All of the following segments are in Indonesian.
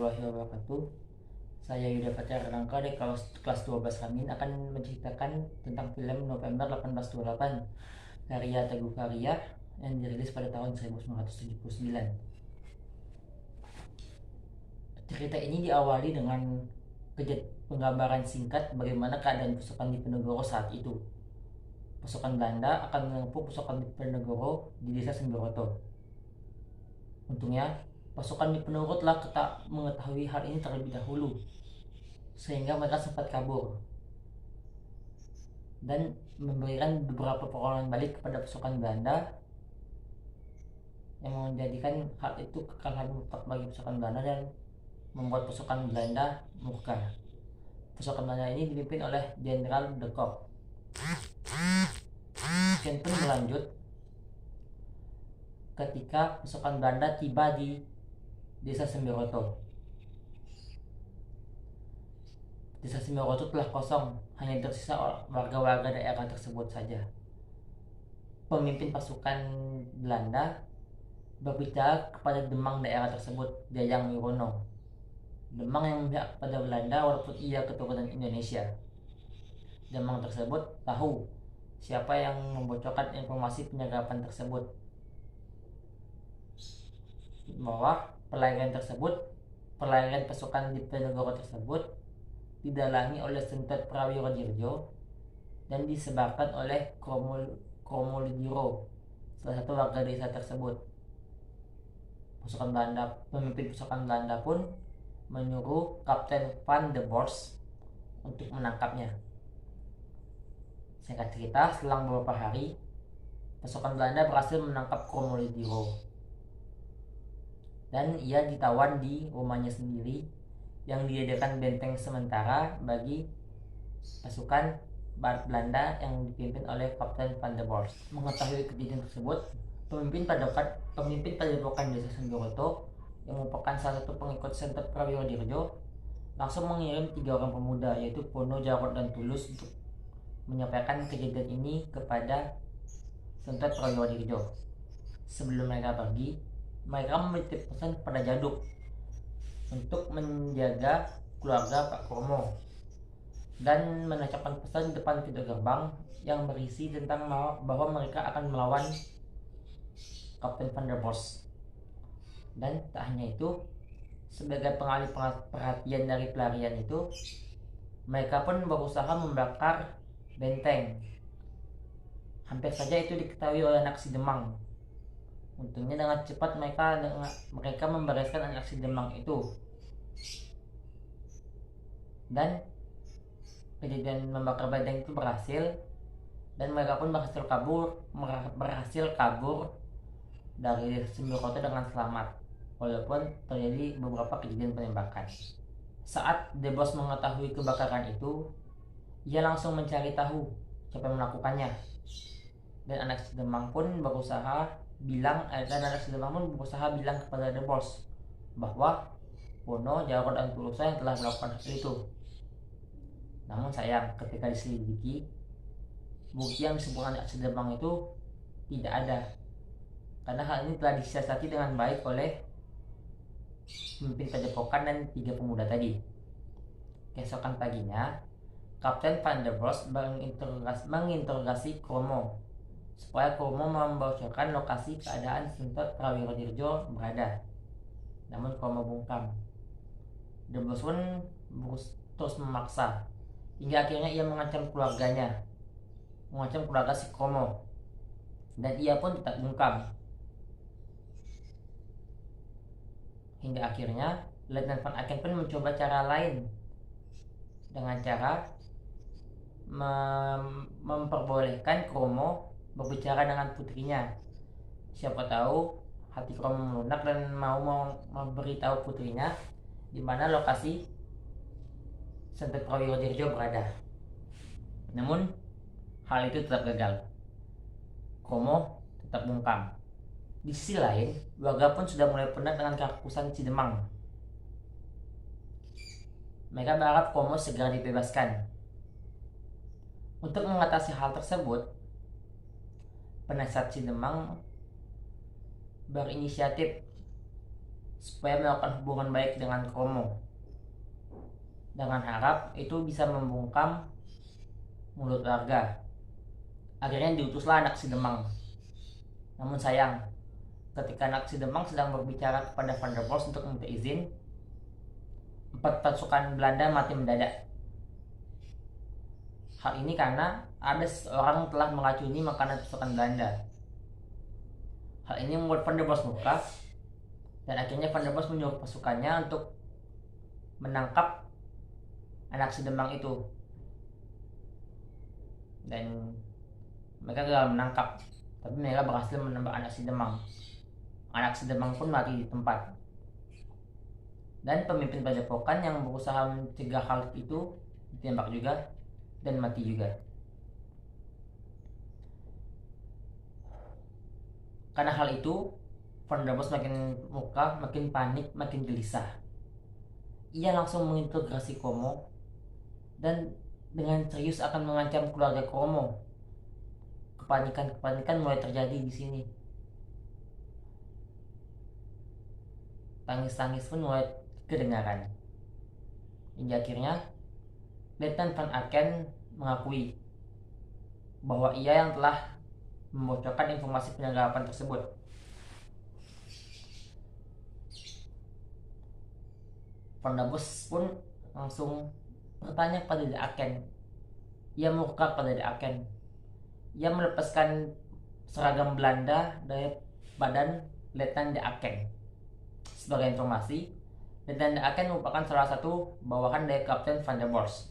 warahmatullahi wabarakatuh. Saya Yuda Fajar Rangka dari kelas 12 Ramin akan menceritakan tentang film November 1828 karya Teguh Karya yang dirilis pada tahun 1979. Cerita ini diawali dengan penggambaran singkat bagaimana keadaan pasukan Diponegoro saat itu. Pasukan Belanda akan menempuh pasukan Diponegoro di desa Semberoto. Untungnya, pasukan Diponegoro telah mengetahui hal ini terlebih dahulu, sehingga mereka sempat kabur dan memberikan beberapa perlawanan balik kepada pasukan Belanda, yang menjadikan hal itu kekalahan mutlak bagi pasukan Belanda dan membuat pasukan Belanda murka. Pasukan Belanda ini dipimpin oleh Jenderal de Kock. Kisah pun berlanjut ketika pasukan Belanda tiba di desa Semberoto. Desa Semberoto telah kosong, hanya tersisa warga-warga daerah tersebut saja. Pemimpin pasukan Belanda berbicara kepada Demang daerah tersebut, Jayang Wirono. Demang yang memihak kepada Belanda walaupun ia keturunan Indonesia. Demang tersebut tahu siapa yang membocorkan informasi penyergapan tersebut, bahwa pelarian pasukan Diponegoro tersebut didalangi oleh Sentot Prawirodjirjo dan disebarkan oleh Kromolidiro, salah satu warga desa tersebut. Pemimpin pasukan Belanda pun menyuruh Kapten Van der Bos untuk menangkapnya. Singkat cerita, selang beberapa hari, pasukan Belanda berhasil menangkap Kromolidiro dan ia ditawan di rumahnya sendiri yang dijadikan benteng sementara bagi pasukan Belanda yang dipimpin oleh Kapten Van der Bos. Mengetahui kejadian tersebut, pemimpin padepokan desa Semberoto yang merupakan salah satu pengikut Sentot Prawirodjirjo langsung mengirim 3 orang pemuda, yaitu Pono, Jarot, dan Tulus, untuk menyampaikan kejadian ini kepada Sentot Prawirodjirjo. Sebelum mereka pergi, mereka menitip pesan kepada Jaduk untuk menjaga keluarga Pak Kromo dan menancapkan pesan di depan pintu gerbang yang berisi tentang bahwa mereka akan melawan Kapten Van der Bos. Dan tak hanya itu, sebagai pengalih perhatian dari pelarian itu, mereka pun berusaha membakar benteng. Hampir saja itu diketahui oleh anak si Demang. Untungnya dengan cepat mereka membereskan anak si Demang itu, dan kejadian membakar benteng itu berhasil, dan mereka pun berhasil kabur dari Semberoto dengan selamat, walaupun terjadi beberapa kejadian penembakan. Saat De Bos mengetahui kebakaran itu, ia langsung mencari tahu siapa yang melakukannya, dan anak si Demang pun berusaha bilang kepada De Bos bahwa Pono, Jarot, dan Tulusa yang telah melakukan hal itu. Namun sayang, ketika diselidiki, bukti yang disebutkan anak si Demang itu tidak ada, karena hal ini telah disiasati dengan baik oleh pemimpin padepokan dan 3 pemuda tadi. Keesokan paginya, Kapten Van der Bos menginterogasi Kromo supaya Kromo membocorkan lokasi keadaan Sentot Prawirodjirjo berada. Namun Kromo bungkam. De Bos pun terus memaksa, hingga akhirnya ia mengancam keluarga si Kromo, dan ia pun tetap bungkam. Hingga akhirnya Letnan Van Aken pun mencoba cara lain, dengan cara memperbolehkan Kromo berbicara dengan putrinya. Siapa tahu hati Kromo melunak dan mau memberitahu putrinya di mana lokasi Sentot Prawirodjirjo berada. Namun hal itu tetap gagal. Kromo tetap bungkam. Di sisi lain, warga pun sudah mulai penat dengan kerakusan si Demang. Mereka berharap Kromo segera dibebaskan. Untuk mengatasi hal tersebut, penasihat si Demang berinisiatif supaya melakukan hubungan baik dengan Kromo, dengan harap itu bisa membungkam mulut warga. Akhirnya diutuslah anak si Demang. Namun sayang, ketika anak si Demang sedang berbicara kepada Van der Bos untuk meminta izin, 4 pasukan Belanda mati mendadak. Hal ini karena ada seorang telah meracuni makanan pasukan Belanda. Hal ini membuat Van der Bos murka, dan akhirnya Van der Bos menyuruh pasukannya untuk menangkap anak si Demang itu. Dan mereka gagal menangkap, tapi mereka berhasil menembak anak si Demang. Anak si Demang pun mati di tempat. Dan pemimpin padepokan yang berusaha mencegah hal itu ditembak juga dan mati juga. Karena hal itu, Van der Bos makin murka, makin panik, makin gelisah. Ia langsung mengintegrasi Kromo dan dengan serius akan mengancam keluarga Kromo. Kepanikan mulai terjadi di sini. Tangis-tangis pun mulai kedengaran. Hingga akhirnya Letnan Van Aken mengakui bahwa ia yang telah membocorkan informasi penyadapan tersebut. Van der Bos pun langsung bertanya kepada De Aken. Ia murka pada De Aken. Ia melepaskan seragam Belanda dari badan Letnan De Aken. Sebagai informasi, Letnan De Aken merupakan salah satu bawahan dari Kapten Van der Bos.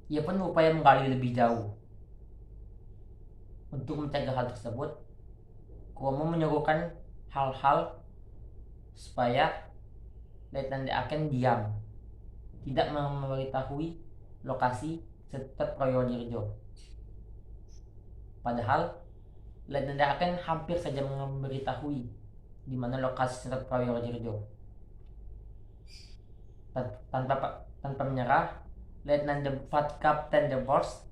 Ia pun berupaya menggali lebih jauh. Untuk mencegah hal tersebut, Kromo menyuruhkan hal-hal supaya Letnan De Aken diam, tidak memberitahui lokasi Setet Proyodirjo. Padahal Letnan De Aken hampir saja memberitahui di mana lokasi Setet Proyodirjo. Tanpa menyerah, Letnan Kapten de Bos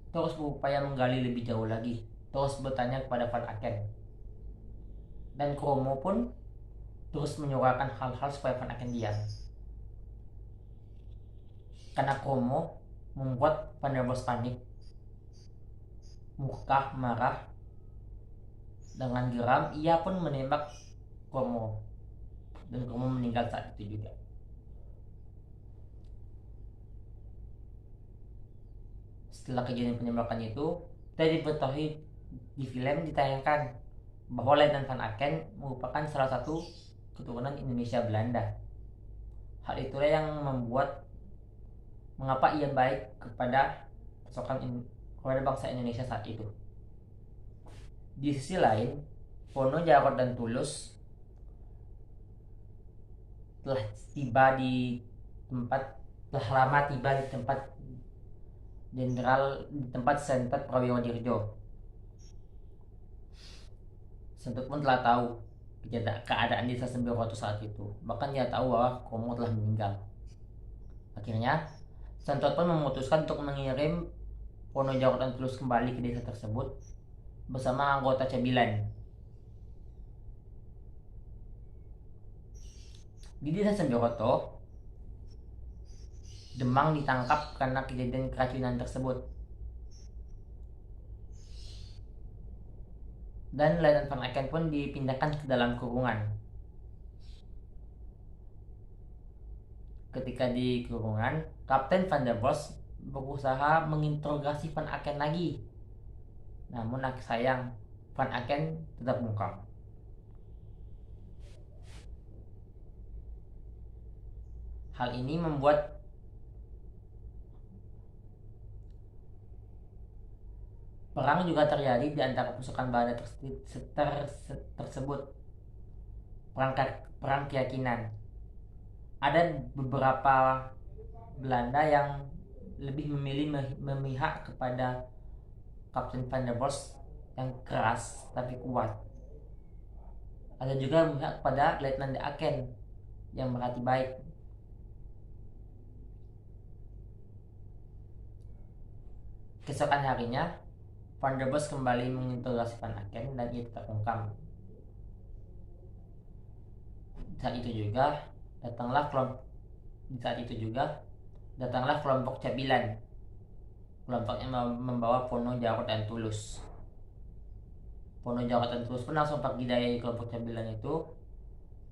terus berupaya menggali lebih jauh lagi, terus bertanya kepada Van Aken. Dan Kromo pun terus menyuarakan hal-hal supaya Van Aken diam. Karena Kromo membuat Van der Bos panik, murka, marah. Dengan geram, ia pun menembak Kromo. Dan Kromo meninggal saat itu juga. Setelah kejadian penembakan itu, tadi diketahui di film ditayangkan bahwa Letnan Van Aken merupakan salah satu keturunan Indonesia Belanda. Hal itulah yang membuat mengapa ia baik kepada kepada bangsa Indonesia saat itu. Di sisi lain, Pono, Jarot, dan Tulus telah lama tiba di tempat Setet Proyodirjo. Sentut pun telah tahu keadaan desa Sembiroto saat itu. Bahkan dia tahu bahwa Kromo telah meninggal. Akhirnya, Sentut pun memutuskan untuk mengirim Pono, Jarot, dan Tulus kembali ke desa tersebut bersama anggota Cabilan. Di desa Sembiroto, Demang ditangkap karena kejadian keracunan tersebut. Dan Letnan Van Aken pun dipindahkan ke dalam kurungan. Ketika di kurungan, Kapten Van der Bos berusaha menginterogasi Van Aken lagi. Namun sayang, Van Aken tetap bungkam. Hal ini membuat perang juga terjadi di antara pasukan Belanda tersebut. Perang keyakinan. Ada beberapa Belanda yang lebih memilih memihak kepada Kapten Van der Bos yang keras tapi kuat. Ada juga memihak kepada Letnan De Aken yang berhati baik. Keesokan harinya, Van der Bos kembali menginterogasi Van Aken dan ia tetap bungkam. saat itu juga datanglah kelompok di saat itu juga datanglah kelompok Cabilan. Kelompok yang membawa Pono, Jarot, dan Tulus. Pono, Jarot, dan Tulus pun langsung pergi dari kelompok Cabilan itu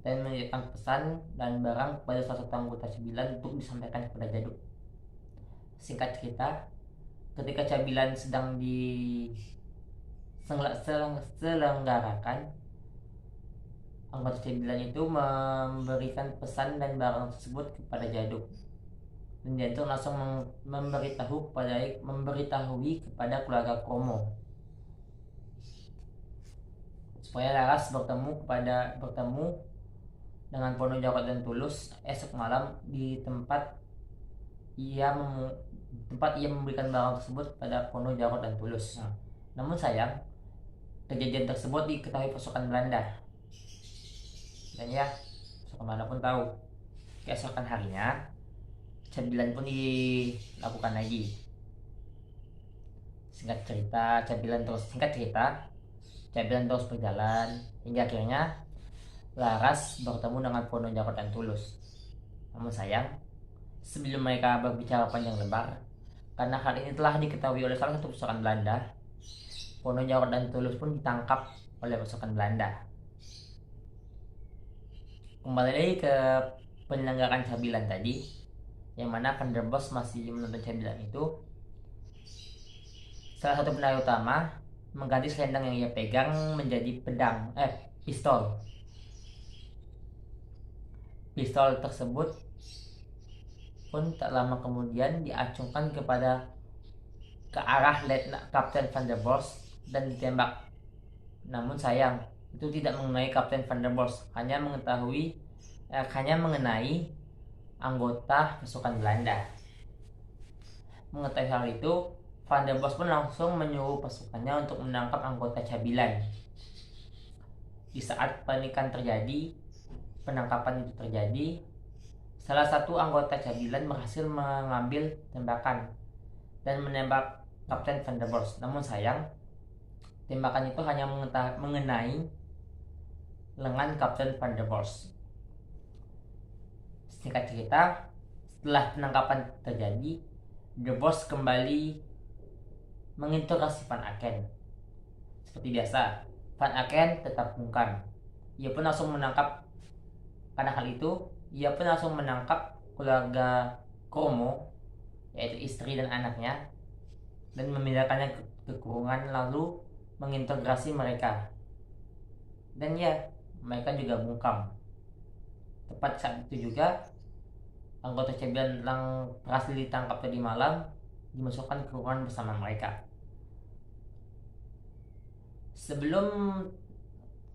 dan menitipkan pesan dan barang kepada salah satu anggota Cabilan untuk disampaikan kepada Jaduk. Singkat cerita, ketika Cabilan sedang diselenggarakan, anggota Cabilan itu memberikan pesan dan barang tersebut kepada Jaduk. Dan dia itu langsung memberitahui kepada keluarga Kromo supaya Laras bertemu dengan Pono, Jarot, dan Tulus esok malam di tempat ia memberikan barang tersebut pada Pono, Jarot, dan Tulus. Namun sayang, kejadian tersebut diketahui pasukan Belanda. Dan ya, pasukan Belanda pun tahu. Keesokan harinya, Cabilan pun dilakukan lagi. Singkat cerita, Cabilan terus berjalan hingga akhirnya Laras bertemu dengan Pono, Jarot, dan Tulus. Namun sayang, sebelum mereka berbicara panjang lebar, karena hal ini telah diketahui oleh salah satu pasukan Belanda, Pono, Jarot, dan Tulus pun ditangkap oleh pasukan Belanda. Kembali lagi ke penyelenggaraan Cabilan tadi, yang mana Van der Bos masih menonton Cabilan itu. Salah satu penari utama mengganti selendang yang ia pegang menjadi pistol. Pistol tersebut pun tak lama kemudian diacungkan ke arah Letnan Kapten Van der Bos dan ditembak. Namun sayang, itu tidak mengenai Kapten Van der Bos, hanya mengenai anggota pasukan Belanda. Mengetahui hal itu, Van der Bos pun langsung menyuruh pasukannya untuk menangkap anggota Cabilan. Di saat penangkapan itu terjadi, salah satu anggota Cabilan berhasil mengambil tembakan dan menembak Kapten Van der Bos. Namun sayang, tembakan itu hanya mengenai lengan Kapten Van der Bos. Singkat cerita, setelah penangkapan terjadi, Der Bos kembali menginterogasi Van Aken. Seperti biasa, Van Aken tetap bungkam. Ia pun langsung menangkap keluarga Kromo, yaitu istri dan anaknya, dan memindahkannya ke kurungan lalu mengintegrasi mereka. Dan ya, mereka juga bungkam. Tepat saat itu juga, anggota Cabilan yang berhasil ditangkap tadi malam dimasukkan ke kurungan bersama mereka. Sebelum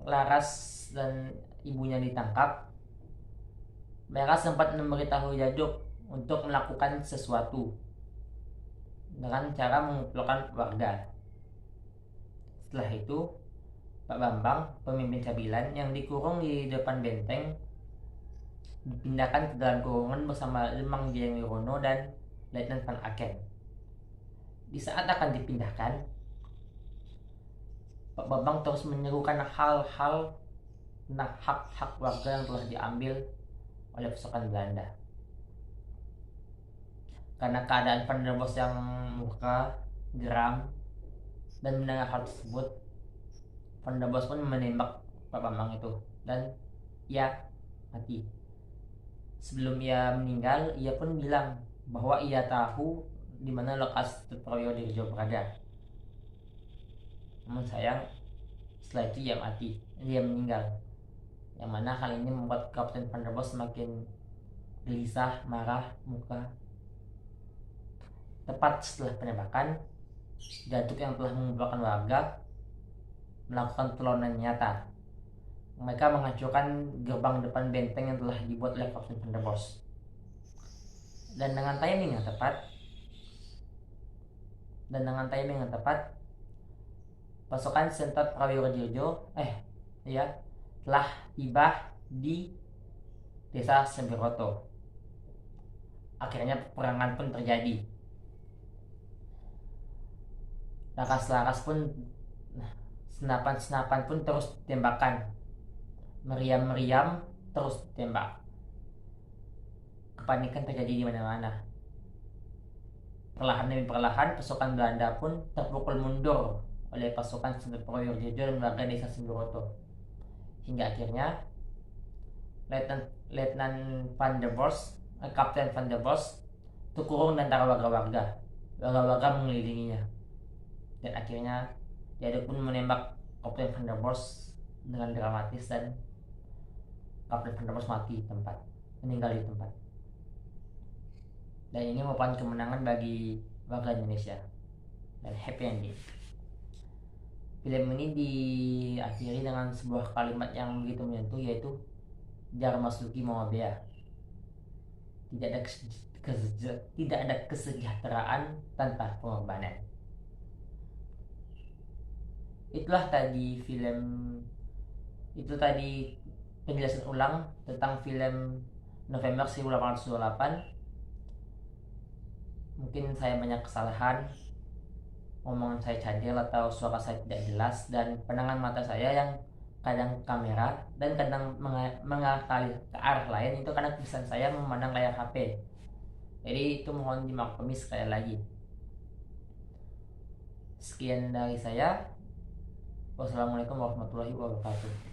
Laras dan ibunya ditangkap, mereka sempat memberitahu Jaduk untuk melakukan sesuatu dengan cara mengumpulkan warga. Setelah itu, Pak Bambang, pemimpin Cabilan yang dikurung di depan benteng, dipindahkan ke dalam kurungan bersama Lemang Dieng Wirono dan Letnan Van Aken. Di saat akan dipindahkan, Pak Bambang terus menyerukan hal-hal tentang hak-hak warga yang telah diambil oleh pasukan Belanda. Karena keadaan Van der Bos yang murka, geram, dan mendengar hal tersebut, Van der Bos pun menembak Pak Bambang itu dan ia mati. Sebelum ia meninggal, ia pun bilang bahwa ia tahu di mana lokasi Prayo Dirjo berada. Namun sayang, setelah itu dia meninggal. Yang mana hal ini membuat Kapten Van der Bos semakin gelisah, marah, muka. Tepat setelah penembakan, Jaduk yang telah mengumpulkan warga melakukan perlawanan nyata. Mereka menghancurkan gerbang depan benteng yang telah dibuat oleh Kapten Van der Bos. Dan dengan timing yang tepat, pasukan Sentot Prawiro Dirjo telah tiba di desa Sembiroto. Akhirnya peperangan pun terjadi. Laras-laras pun, senapan-senapan pun terus ditembakkan. Meriam-meriam terus tembak. Kepanikan terjadi di mana-mana. Perlahan demi perlahan, pasukan Belanda pun terpukul mundur oleh pasukan Sutopo Jojo dan warga desa Sembroto. Hingga akhirnya Letnan Van der Bos, Kapten Van der Bos terkurung dan antara warga-warga. Warga-warga mengelilinginya. Dan akhirnya dia pun menembak Kapten Van der Bos dengan dramatis, dan Kapten Van der Bos mati di tempat, meninggal di tempat. Dan ini merupakan kemenangan bagi warga Indonesia dan happy ending. Film ini diakhiri dengan sebuah kalimat yang begitu menyentuh, yaitu Jarmasuki Mawabea. Tidak ada kesejahteraan tanpa pengorbanan. Itulah tadi penjelasan ulang tentang film November 1828. Mungkin saya banyak kesalahan, omongan saya cadel atau suara saya tidak jelas, dan pandangan mata saya yang kadang kamera dan kadang mengarah ke arah lain, itu karena pikiran saya memandang layar HP. Jadi itu mohon dimaklumi sekali lagi. Sekian dari saya. Wassalamualaikum warahmatullahi wabarakatuh.